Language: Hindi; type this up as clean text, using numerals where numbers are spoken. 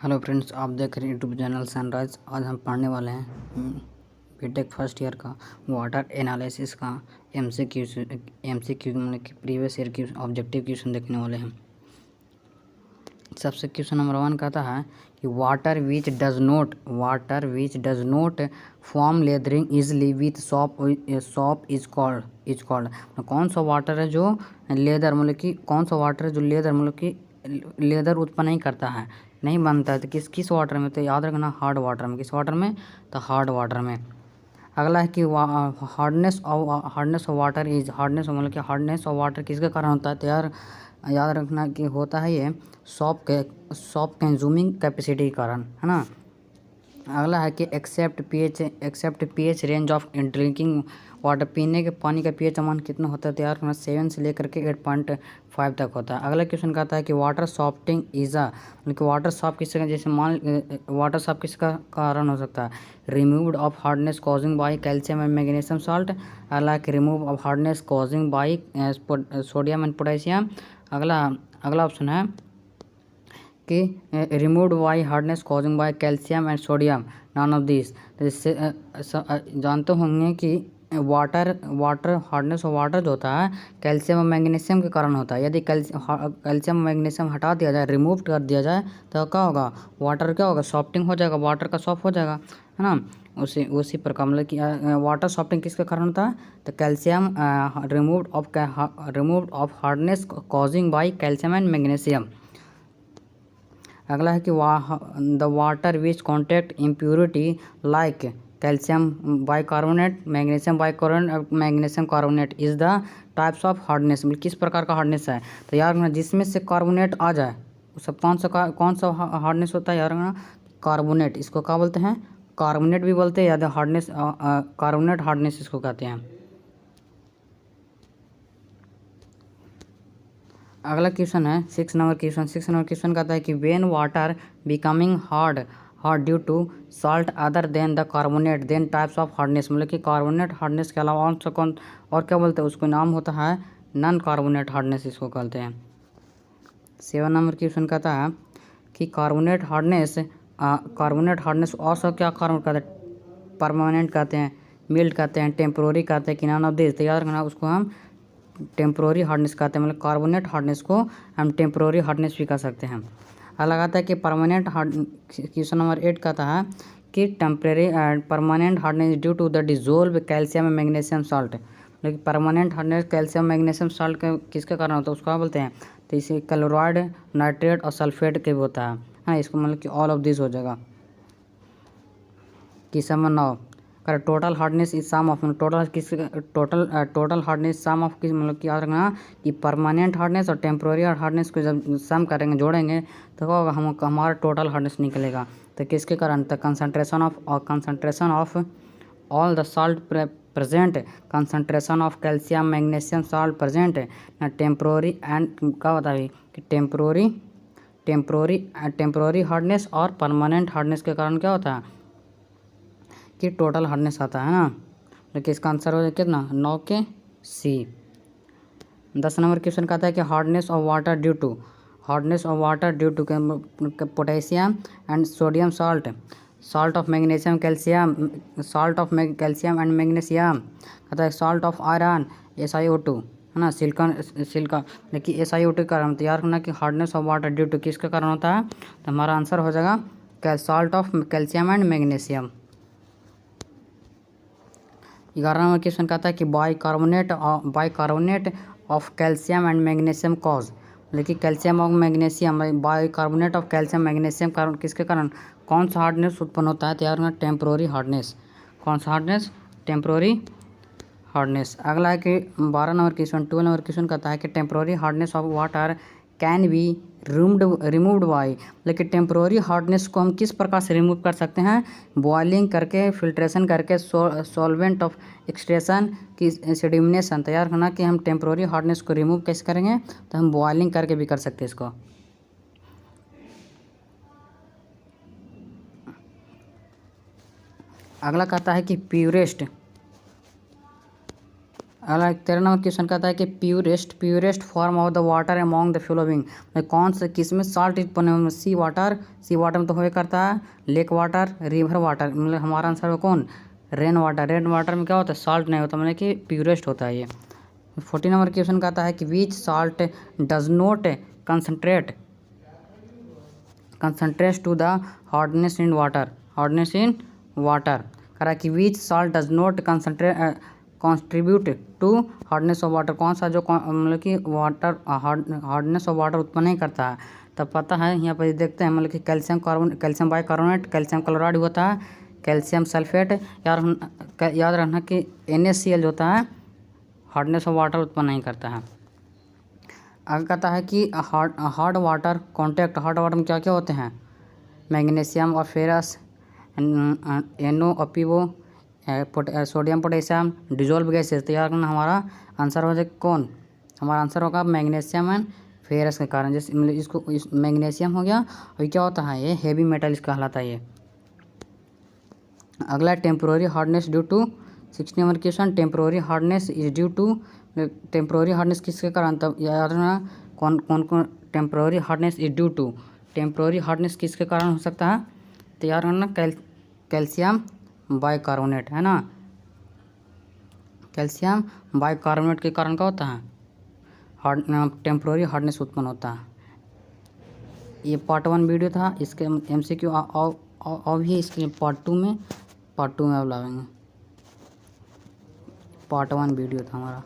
हेलो फ्रेंड्स, आप देख रहे हैं यूट्यूब चैनल सनराइज। आज हम पढ़ने वाले हैं बीटेक फर्स्ट ईयर का वाटर एनालिसिस का एमसीक्यू मतलब कि प्रीवियस ईयर की ऑब्जेक्टिव क्वेश्चन देखने वाले हैं। सबसे क्वेश्चन नंबर 1 कहता है कि water which does not form lathering easily with soap is called. कौन सा वाटर है जो लेदर मतलब कि कौन सा वाटर है जो लेदर मतलब कि लेदर उत्पन्न नहीं करता है, नहीं बनता है। तो किस वाटर में? तो याद रखना हार्ड वाटर में। किस वाटर में? तो हार्ड वाटर में। अगला है कि हार्डनेस ऑफ वाटर इज मतलब कि हार्डनेस ऑफ वाटर किसके कारण होता है? तो याद रखना कि होता है ये सॉप कंज्यूमिंग कैपेसिटी के कारण, है ना। अगला है कि except pH range of drinking water, पीने के पानी का पीएच मान कितना होता है? तैयार होना 7 से लेकर के 8.5 तक होता है। अगला क्वेश्चन कहता है कि वाटर सॉफ्टिंग इज मतलब कि वाटर सॉफ्ट किसका, जैसे वाटर सॉफ्ट किसका कारण हो सकता है? Removed of hardness causing by calcium and magnesium salt. अगला कि remove of hardness causing by sodium and potassium. अगला ऑप्शन है कि removed by hardness causing by calcium and sodium, none of this. तो इससे जानते होंगे कि वाटर हार्डनेस ऑफ वाटर जो होता है कैल्शियम और मैग्नीशियम के कारण होता है। यदि कैल्शियम और मैग्नीशियम हटा दिया जाए, रिमूव कर दिया जाए, तो क्या होगा? वाटर क्या होगा? सॉफ्टिंग हो जाएगा, वाटर का सॉफ्ट हो जाएगा, है ना। उसी प्रकार मतलब कि वाटर सॉफ्टिंग किसके कारण होता है? तो calcium removed of hardness causing by calcium and magnesium. अगला है कि the water which contact impurity like calcium bicarbonate, magnesium carbonate is the types of hardness. मतलब किस प्रकार का हार्डनेस है? तो यार जिसमें से कार्बोनेट आ जाए वो सब कौन सा हार्डनेस होता है? यार कार्बोनेट। इसको क्या बोलते हैं? कार्बोनेट भी बोलते हैं, या हार्डनेस कार्बोनेट हार्डनेस इसको कहते हैं। अगला क्वेश्चन है 6 नंबर क्वेश्चन कहता है कि when water becoming hard due to salt other than the carbonate then types of hardness. मतलब कि कार्बोनेट हार्डनेस के अलावा और क्या बोलते हैं? उसको नाम होता है नॉन कार्बोनेट हार्डनेस, इसको कहते हैं। 7 नंबर क्वेश्चन कहता है कि कार्बोनेट हार्डनेस और सब क्या कार्बन कहते हैं? परमानेंट कहते हैं, मिल्ड कहते हैं, टेम्पोररी कहते हैं कि नॉन ऑफ दिस। तो याद रखना उसको हम टेम्प्रोरी हार्डनेस कहते हैं। मतलब कार्बोनेट हार्डनेस को हम टेम्प्रोरी हार्डनेस भी कह सकते हैं। अलग आता है कि परमानेंट हार्ड। क्वेश्चन नंबर 8 कहता है कि permanent hardness due to the dissolve calcium and magnesium salt. लेकिन permanent hardness calcium magnesium salt के किसके कारण होता है? उसको बोलते हैं। तो इसे क्लोराइड, नाइट्रेट और सल्फेट के भी होता है। हाँ, इसको मतलब कि ऑल ऑफ दिस हो जाएगा। क्वेश्चन नंबर 9 कर total hardness is sum of total hardness sum of किस मतलब कि याद रखना कि परमानेंट हार्डनेस और टेम्प्रोरी हार्डनेस को जब सम करेंगे, जोड़ेंगे, तो क्या होगा? हमारा टोटल हार्डनेस निकलेगा। तो किसके कारण? तो concentration of all the salt present, concentration of calcium magnesium salt present ना टेम्प्रोरी एंड क्या बताइए कि टेम्प्रोरी हार्डनेस और परमानेंट हार्डनेस के कारण क्या होता है कि टोटल हार्डनेस आता है ना। लेकिन इसका आंसर हो जाए कितना? 9 के सी। 10 नंबर क्वेश्चन कहता है कि hardness of water due to potassium and sodium salt of magnesium calcium and magnesium. कहता है सॉल्ट ऑफ आयरन SiO2, है ना, सिलिकॉन। लेकिन SiO2 का कारण तैयार होना कि hardness of water due to किसके कारण होता है? तो हमारा आंसर हो जाएगा salt of calcium and magnesium. 11 number question कहता है कि bicarbonate of calcium and magnesium cause. लेकिन कैल्शियम और magnesium bicarbonate of calcium magnesium कारण किसके कारण कौन सा हार्डनेस उत्पन्न होता है? तैयार होना टेम्प्रोरी हार्डनेस। कौन सा हार्डनेस? Temporary hardness. अगला है कि 12 नंबर क्वेश्चन 12 नंबर क्वेश्चन कहता है कि temporary hardness of water can be removed by. लेकिन टेम्प्रोरी हार्डनेस को हम किस प्रकार से रिमूव कर सकते हैं? बॉइलिंग करके, फिल्ट्रेशन करके, सॉल्वेंट ऑफ एक्सट्रेशन की सेडिमिनेशन। तैयार होना कि हम टेम्प्रोरी हार्डनेस को रिमूव कैसे करेंगे? तो हम बॉइलिंग करके भी कर सकते हैं इसको। अगला कहता है कि अगला 13 नंबर क्वेश्चन कहता है कि purest form of the water among the following, कौन से किस में साल्ट उत्पन्न है? सी वाटर में तो होए करता है, लेक वाटर, रिवर वाटर, मतलब हमारा आंसर है कौन? रेन वाटर में क्या होता है? साल्ट नहीं होता, मतलब कि प्यूरेस्ट होता है ये। 14 नंबर क्वेश्चन कहता है कि which salt does not concentrate to the hardness in water, करा कि which salt does not contribute to hardness of water, कौन सा जो मतलब कि वाटर हार्डनेस ऑफ वाटर उत्पन्न नहीं करता है? तब पता है यहाँ पर देखते हैं, मतलब कि कैल्शियम बाइकार्बोनेट, कैल्शियम क्लोराइड होता है, कैल्शियम सल्फेट, याद रखना कि NaCl होता है, हार्डनेस ऑफ वाटर उत्पन्न नहीं करता है। आगे कहता है कि हार्ड वाटर में क्या क्या होते हैं? मैग्नीशियम और ferrous, NO, sodium potassium, dissolve gases. तैयार करना, हमारा आंसर हो जाए कौन? हमारा आंसर होगा मैग्नीशियम एंड फेरस के कारण, जैसे मतलब इसको मैग्नीशियम हो गया, और क्या होता है? ये हेवी मेटल कहलाता है ये। अगला temporary hardness due to, 16 number question, temporary hardness किसके कारण? तब याद रखना कौन temporary hardness is due to, temporary hardness किसके कारण हो सकता है? तैयार करना, कैल्शियम बाइकार्बोनेट, है ना, कैल्शियम बाइकार्बोनेट के कारण क्या होता है? टेम्पोररी हार्डनेस उत्पन्न होता है। ये पार्ट 1 वीडियो था, इसके MCQ और भी इसके पार्ट 2 में अब लाएंगे। पार्ट 1 वीडियो था हमारा।